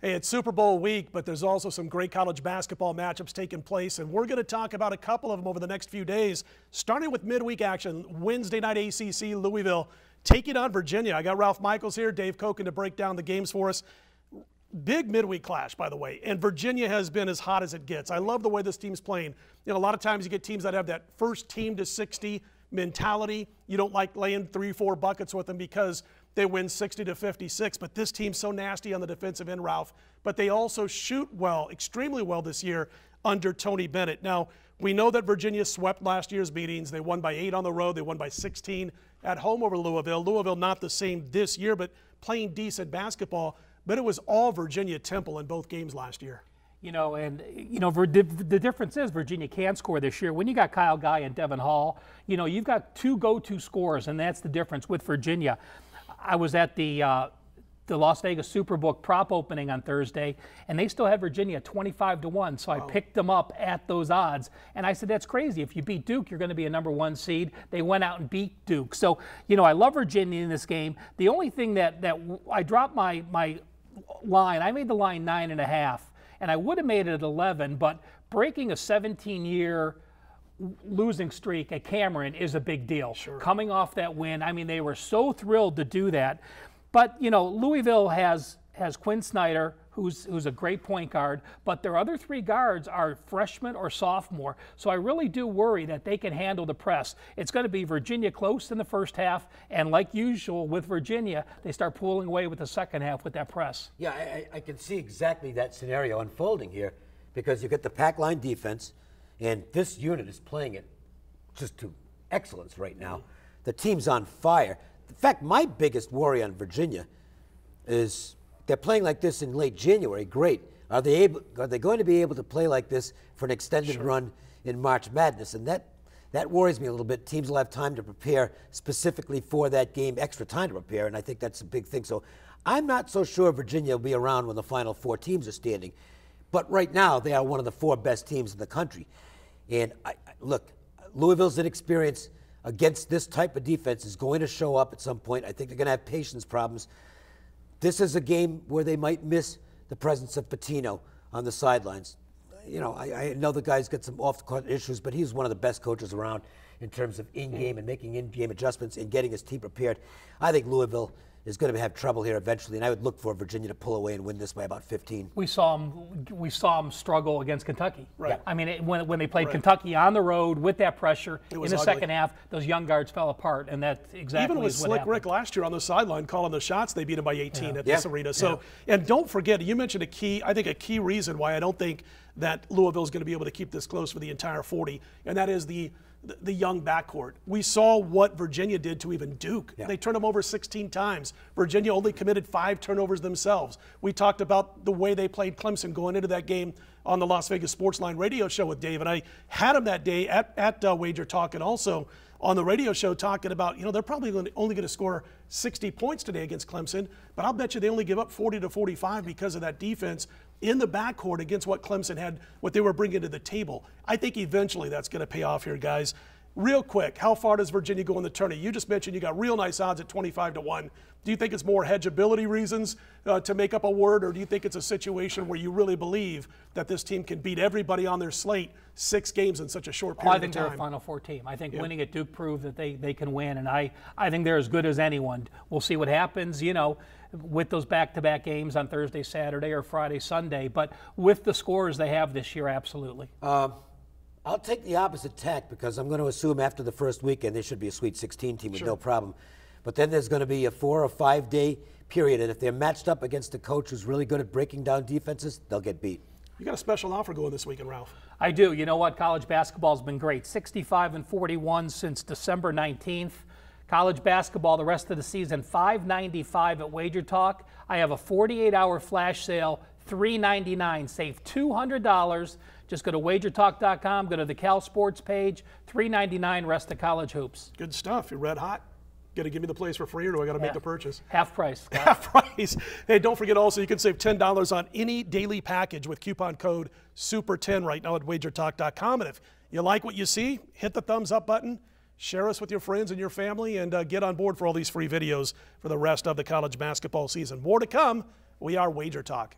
Hey, it's Super Bowl week, but there's also some great college basketball matchups taking place, and we're going to talk about a couple of them over the next few days, starting with midweek action. Wednesday night ACC, Louisville taking on Virginia. I got Ralph Michaels here, Dave Cokin to break down the games for us. Big midweek clash, by the way, and Virginia has been as hot as it gets. I love the way this team's playing. You know, a lot of times you get teams that have that first team to 60 mentality. You don't like laying 3-4 buckets with them because they win 60 to 56, but this team's so nasty on the defensive end, Ralph. But they also shoot well, extremely well this year under Tony Bennett. Now, we know that Virginia swept last year's meetings. They won by 8 on the road. They won by 16 at home over Louisville. Louisville not the same this year, but playing decent basketball. But it was all Virginia Temple in both games last year. You know, and, you know, the difference is Virginia can score this year. When you got Kyle Guy and Devin Hall, you know, you've got two go-to scorers, and that's the difference with Virginia. I was at the Las Vegas Superbook prop opening on Thursday, and they still had Virginia 25-1. So I picked them up at those odds, and I said, that's crazy. If you beat Duke, you're going to be a #1 seed. They went out and beat Duke. So, you know, I love Virginia in this game. The only thing that I dropped my line, I made the line 9.5, and I would have made it at 11, but breaking a 17-year losing streak at Cameron is a big deal. Sure. Coming Coming off that win, I mean, they were so thrilled to do that. But, you know, Louisville has Quinn Snyder, who's a great point guard, but their other 3 guards are freshmen or sophomore. So I really do worry that they can handle the press. It's going to be Virginia close in the first half, and like usual with Virginia, they start pulling away with the second half with that press. Yeah, I can see exactly that scenario unfolding here, because you get the pack line defense, and this unit is playing it just to excellence right now. The team's on fire. In fact, my biggest worry on Virginia is they're playing like this in late January. Great. Are they going to be able to play like this for an extended run in March Madness? And that worries me a little bit. Teams will have time to prepare specifically for that game, extra time to prepare, and I think that's a big thing. So I'm not so sure Virginia will be around when the final 4 teams are standing. But right now, they are one of the 4 best teams in the country. And look, Louisville's inexperience against this type of defense is going to show up at some point. I think they're going to have patience problems. This is a game where they might miss the presence of Pitino on the sidelines. You know, I know the guy's got some off-the-court issues, but he's one of the best coaches around in terms of in-game and making in-game adjustments and getting his team prepared. I think Louisville is going to have trouble here eventually, and I would look for Virginia to pull away and win this by about 15. We saw them struggle against Kentucky. Right. I mean, when they played Kentucky on the road with that pressure in the second half, those young guards fell apart, and that exactly Even with is what Slick happened. Rick last year on the sideline calling the shots, they beat him by 18 at this arena. So, and don't forget, you mentioned I think a key reason why I don't think that Louisville is going to be able to keep this close for the entire 40, and that is the young backcourt. We saw what Virginia did to even Duke. They turned them over 16 times. Virginia only committed 5 turnovers themselves. We talked about the way they played Clemson going into that game on the Las Vegas Sportsline radio show with Dave, and I had him that day at WagerTalk and also on the radio show talking about, you know, they're probably only going to score 60 points today against Clemson, but I'll bet you they only give up 40 to 45 because of that defense in the backcourt against what Clemson had, what they were bringing to the table. I think eventually that's going to pay off here, guys. Real quick, how far does Virginia go in the tournament? You just mentioned you got real nice odds at 25-1. Do you think it's more hedgeability reasons to make up a word, or do you think it's a situation where you really believe that this team can beat everybody on their slate 6 games in such a short period of time? I think they're a Final Four team. I think winning at Duke proved that they can win, and I think they're as good as anyone. We'll see what happens, you know, with those back-to-back games on Thursday, Saturday, or Friday, Sunday. But with the scores they have this year, absolutely. I'll take the opposite tack, because I'm going to assume after the first weekend they should be a Sweet 16 team with no problem. But then there's going to be a 4 or 5 day period, and if they're matched up against a coach who's really good at breaking down defenses, they'll get beat. You got a special offer going this weekend, Ralph. I do. You know what? College basketball's been great. 65-41 since December 19th. College basketball the rest of the season, $5.95 at WagerTalk. I have a 48-hour flash sale, $3.99. Save $200. Just go to WagerTalk.com, go to the Cal Sports page, $3.99, rest of college hoops. Good stuff. You're red hot. Got to give me the place for free, or do I got to make the purchase? Half price. Half price. Hey, don't forget also you can save $10 on any daily package with coupon code SUPER10 right now at WagerTalk.com. And if you like what you see, hit the thumbs up button, share us with your friends and your family, and get on board for all these free videos for the rest of the college basketball season. More to come. We are WagerTalk.